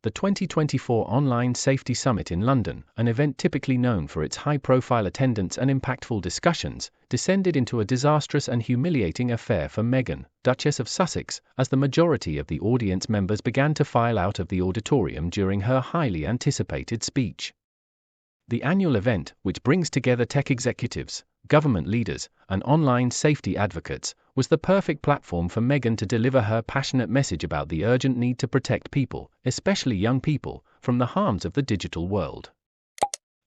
The 2024 Online Safety Summit in London, an event typically known for its high-profile attendance and impactful discussions, descended into a disastrous and humiliating affair for Meghan, Duchess of Sussex, as the majority of the audience members began to file out of the auditorium during her highly anticipated speech. The annual event, which brings together tech executives, government leaders, and online safety advocates, was the perfect platform for Meghan to deliver her passionate message about the urgent need to protect people, especially young people, from the harms of the digital world.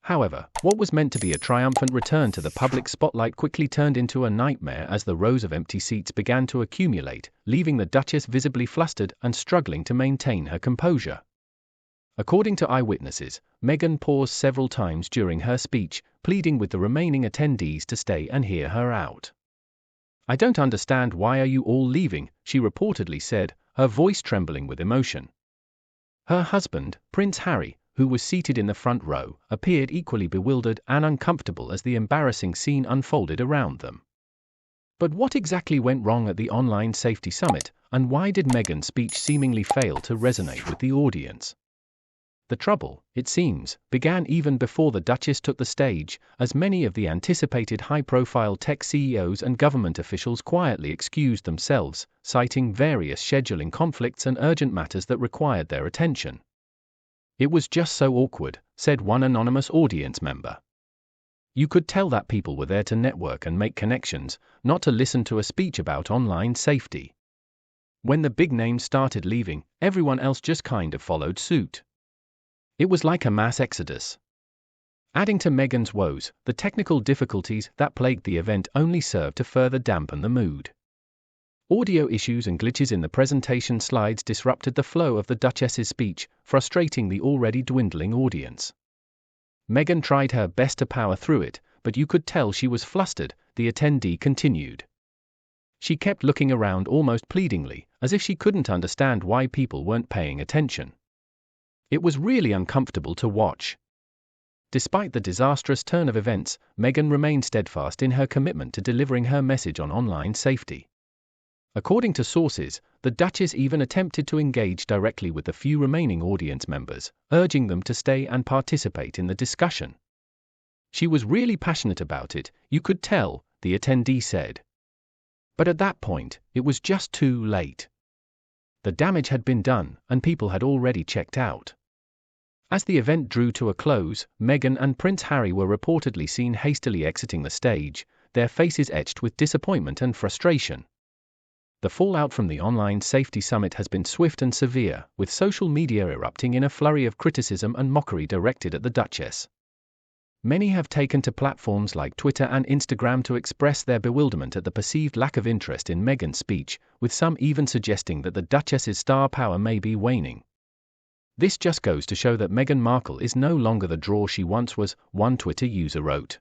However, what was meant to be a triumphant return to the public spotlight quickly turned into a nightmare as the rows of empty seats began to accumulate, leaving the Duchess visibly flustered and struggling to maintain her composure. According to eyewitnesses, Meghan paused several times during her speech, pleading with the remaining attendees to stay and hear her out. "I don't understand, why are you all leaving?" she reportedly said, her voice trembling with emotion. Her husband, Prince Harry, who was seated in the front row, appeared equally bewildered and uncomfortable as the embarrassing scene unfolded around them. But what exactly went wrong at the Online Safety Summit, and why did Meghan's speech seemingly fail to resonate with the audience? The trouble, it seems, began even before the Duchess took the stage, as many of the anticipated high-profile tech CEOs and government officials quietly excused themselves, citing various scheduling conflicts and urgent matters that required their attention. "It was just so awkward," said one anonymous audience member. "You could tell that people were there to network and make connections, not to listen to a speech about online safety. When the big names started leaving, everyone else just kind of followed suit. It was like a mass exodus." Adding to Meghan's woes, the technical difficulties that plagued the event only served to further dampen the mood. Audio issues and glitches in the presentation slides disrupted the flow of the Duchess's speech, frustrating the already dwindling audience. Meghan tried her best to power through it, but you could tell she was flustered, the attendee continued. She kept looking around almost pleadingly, as if she couldn't understand why people weren't paying attention. It was really uncomfortable to watch. Despite the disastrous turn of events, Meghan remained steadfast in her commitment to delivering her message on online safety. According to sources, the Duchess even attempted to engage directly with the few remaining audience members, urging them to stay and participate in the discussion. "She was really passionate about it, you could tell," the attendee said. But at that point, it was just too late. The damage had been done, and people had already checked out. As the event drew to a close, Meghan and Prince Harry were reportedly seen hastily exiting the stage, their faces etched with disappointment and frustration. The fallout from the Online Safety Summit has been swift and severe, with social media erupting in a flurry of criticism and mockery directed at the Duchess. Many have taken to platforms like Twitter and Instagram to express their bewilderment at the perceived lack of interest in Meghan's speech, with some even suggesting that the Duchess's star power may be waning. "This just goes to show that Meghan Markle is no longer the draw she once was," one Twitter user wrote.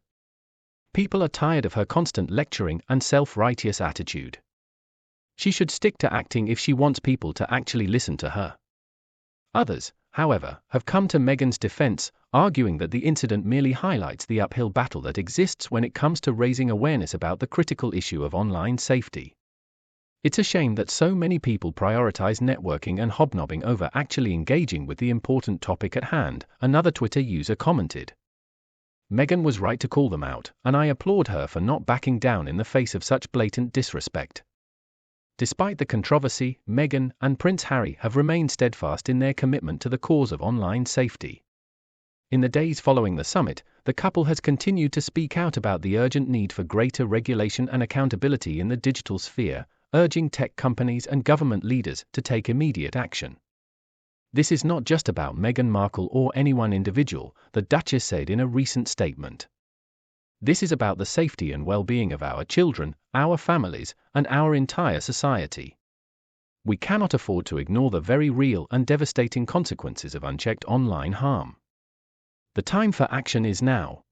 "People are tired of her constant lecturing and self-righteous attitude. She should stick to acting if she wants people to actually listen to her." Others, however, have come to Meghan's defense, arguing that the incident merely highlights the uphill battle that exists when it comes to raising awareness about the critical issue of online safety. "It's a shame that so many people prioritize networking and hobnobbing over actually engaging with the important topic at hand," another Twitter user commented. "Meghan was right to call them out, and I applaud her for not backing down in the face of such blatant disrespect." Despite the controversy, Meghan and Prince Harry have remained steadfast in their commitment to the cause of online safety. In the days following the summit, the couple has continued to speak out about the urgent need for greater regulation and accountability in the digital sphere, urging tech companies and government leaders to take immediate action. "This is not just about Meghan Markle or any one individual," the Duchess said in a recent statement. "This is about the safety and well-being of our children, our families, and our entire society. We cannot afford to ignore the very real and devastating consequences of unchecked online harm. The time for action is now."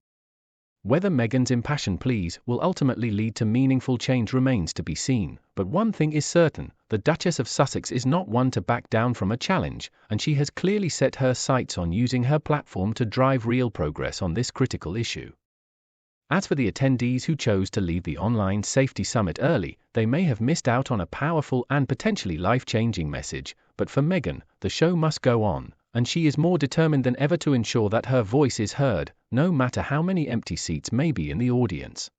Whether Meghan's impassioned pleas will ultimately lead to meaningful change remains to be seen, but one thing is certain, the Duchess of Sussex is not one to back down from a challenge, and she has clearly set her sights on using her platform to drive real progress on this critical issue. As for the attendees who chose to leave the Online Safety Summit early, they may have missed out on a powerful and potentially life-changing message, but for Meghan, the show must go on, and she is more determined than ever to ensure that her voice is heard, no matter how many empty seats may be in the audience.